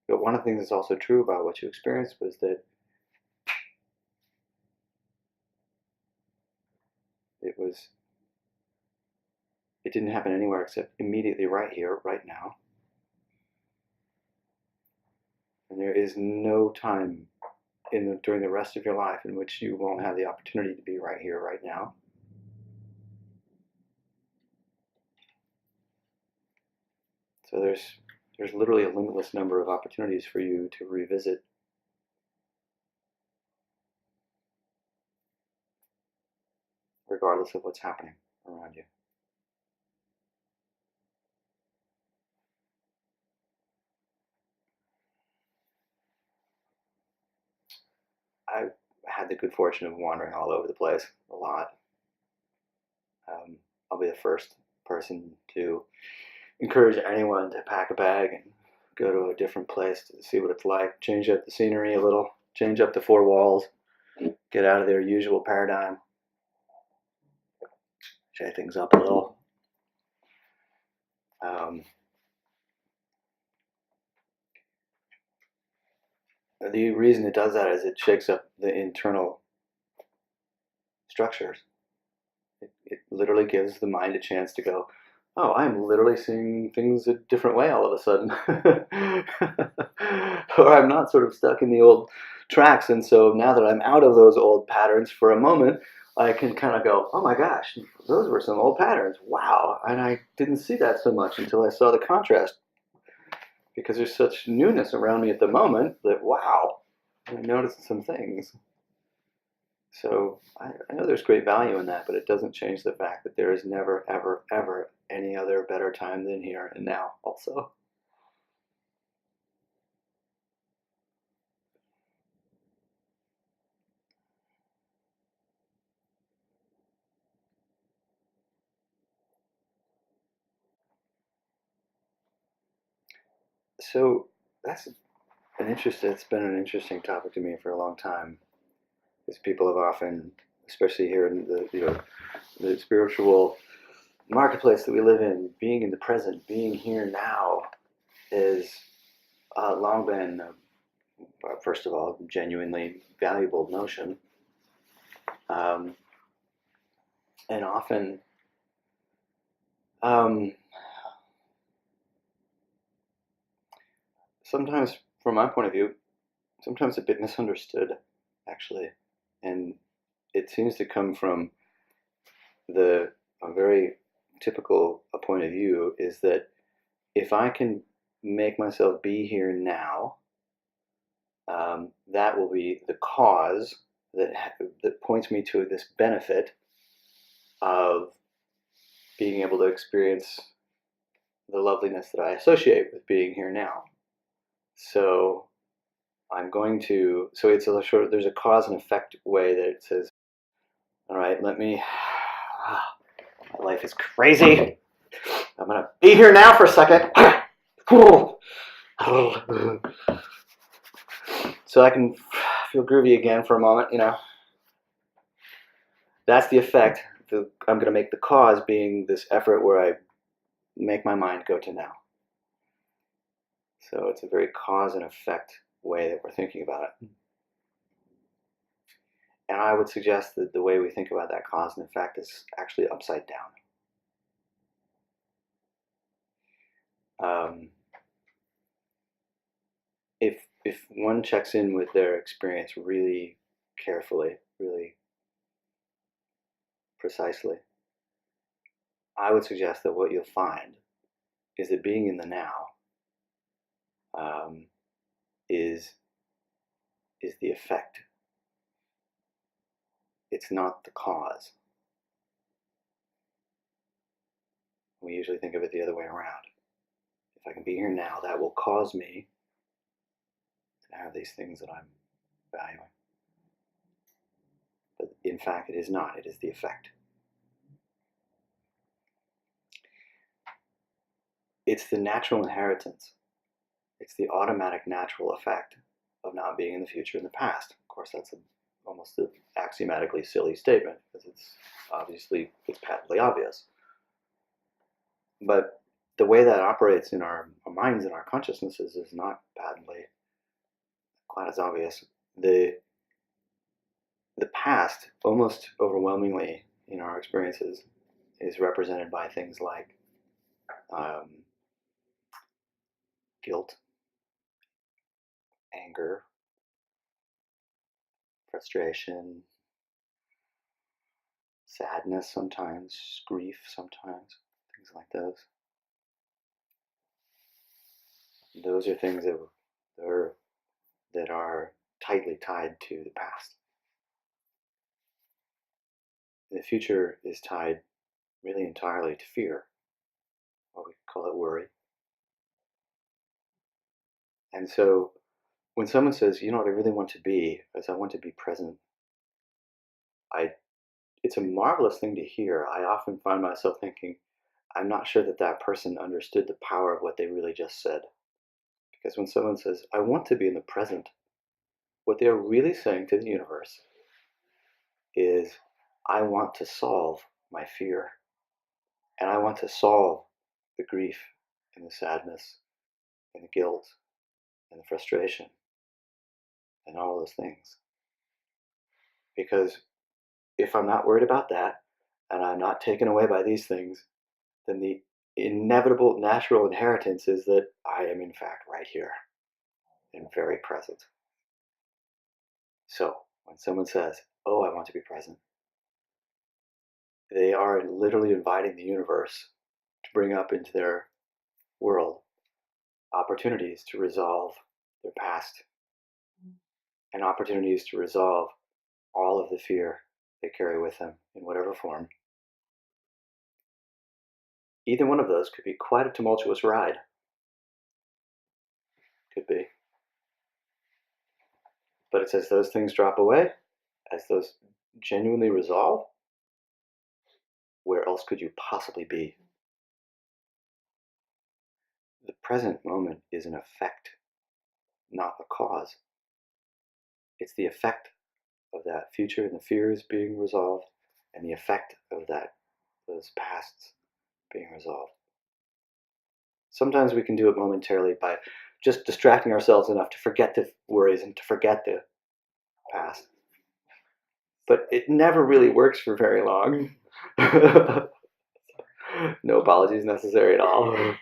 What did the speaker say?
But one of the things that's also true about what you experienced was that it didn't happen anywhere except immediately right here, right now. And there is no time during the rest of your life in which you won't have the opportunity to be right here, right now. So there's literally a limitless number of opportunities for you to revisit regardless of what's happening around you. I've had the good fortune of wandering all over the place a lot. I'll be the first person to encourage anyone to pack a bag and go to a different place to see what it's like, change up the scenery a little, change up the four walls, get out of their usual paradigm, shake things up a little. The reason it does that is it shakes up the internal structures. It literally gives the mind a chance to go, oh, I'm literally seeing things a different way all of a sudden. Or I'm not sort of stuck in the old tracks. And so now that I'm out of those old patterns for a moment, I can kind of go, oh my gosh, those were some old patterns. Wow. And I didn't see that so much until I saw the contrast. Because there's such newness around me at the moment that, wow, I noticed some things. So I know there's great value in that, but it doesn't change the fact that there is never, ever, ever any other better time than here and now also. So it's been an interesting topic to me for a long time. Because people have often, especially here in the spiritual marketplace that we live in, being in the present, being here now, is long been, first of all, genuinely valuable notion, and often sometimes, from my point of view, sometimes a bit misunderstood, actually, and it seems to come from a very typical point of view is that if I can make myself be here now, that will be the cause that points me to this benefit of being able to experience the loveliness that I associate with being here now. So so it's there's a cause and effect way that it says, all right, my life is crazy. I'm going to be here now for a second. So I can feel groovy again for a moment, That's the effect. I'm going to make the cause being this effort where I make my mind go to now. So it's a very cause and effect way that we're thinking about it. And I would suggest that the way we think about that cause and effect is actually upside down. If one checks in with their experience really carefully, really precisely, I would suggest that what you'll find is that being in the now is the effect. It's not the cause. We usually think of it the other way around. If I can be here now, that will cause me to have these things that I'm valuing. But in fact, it is not. It is the effect. It's the natural inheritance. It's the automatic natural effect of not being in the future and the past. Of course, that's almost an axiomatically silly statement because it's patently obvious. But the way that operates in our minds and our consciousnesses is not patently quite as obvious. The past, almost overwhelmingly in our experiences, is represented by things like um, guilt, anger, frustration, sadness sometimes, grief sometimes, things like those. Those are things that are tightly tied to the past. The future is tied really entirely to fear, or we call it worry. And so when someone says, you know what I really want to be, is I want to be present, I it's a marvelous thing to hear. I often find myself thinking, I'm not sure that that person understood the power of what they really just said. Because when someone says, I want to be in the present, what they're really saying to the universe is, I want to solve my fear. And I want to solve the grief and the sadness and the guilt and the frustration and all those things. Because if I'm not worried about that and I'm not taken away by these things, then the inevitable natural inheritance is that I am in fact right here and very present. So when someone says, oh, I want to be present, they are literally inviting the universe to bring up into their world opportunities to resolve their past and opportunities to resolve all of the fear they carry with them in whatever form. Either one of those could be quite a tumultuous ride. Could be. But it's as those things drop away, as those genuinely resolve, where else could you possibly be? The present moment is an effect, not a cause. It's the effect of that future and the fears being resolved, and the effect of those pasts being resolved. Sometimes we can do it momentarily by just distracting ourselves enough to forget the worries and to forget the past. But it never really works for very long. No apologies necessary at all.